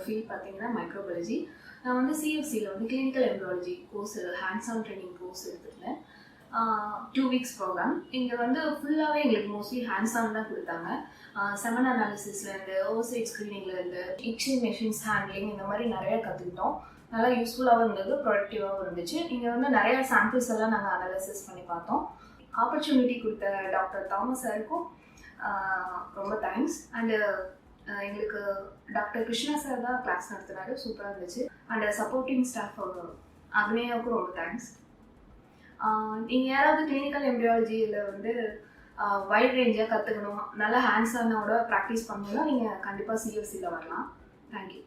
Field பார்த்தீங்கன்னா microbiology. நான் வந்து சிஎஃப்சியில் வந்து clinical embryology course hands on training course எடுத்துருந்தேன். 2 வீக்ஸ் ப்ரோக்ராம். இங்கே வந்து ஃபுல்லாகவே எங்களுக்கு மோஸ்ட்லி ஹேண்ட்ஸ் ஆன் தான் கொடுத்தாங்க. செமன் அனாலிசிஸ்லேருந்து ஓசைட் ஸ்க்ரீனிங்லேருந்து இக்ஷிங் மெஷின்ஸ் ஹேண்ட்லிங் இந்த மாதிரி நிறையா கற்றுக்கிட்டோம். நல்லா யூஸ்ஃபுல்லாகவும் இருந்தது, ப்ரொடக்டிவாகவும் இருந்துச்சு. இங்கே வந்து நிறையா சாம்பிள்ஸ் எல்லாம் நாங்கள் அனாலிசிஸ் பண்ணி பார்த்தோம். ஆப்பர்ச்சுனிட்டி கொடுத்த டாக்டர் தாமஸ் சாருக்கும் ரொம்ப தேங்க்ஸ். அண்டு எங்களுக்கு டாக்டர் கிருஷ்ணா சார் தான் கிளாஸ் நடத்தினாரு, சூப்பராக இருந்துச்சு. அண்ட் சப்போர்ட்டிங் ஸ்டாஃப் அக்னேயாவுக்கும் ரொம்ப தேங்க்ஸ். நீங்கள் யாராவது கிளினிக்கல் எம்ப்ரியாலஜியில் வந்து வைட் ரேஞ்சாக கற்றுக்கணும், நல்லா ஹேண்ட்ஸ் ஆனோட ப்ராக்டிஸ் பண்ணணும்னா நீங்கள் கண்டிப்பாக சிஎஃப்சியில் வரலாம். தேங்க்யூ.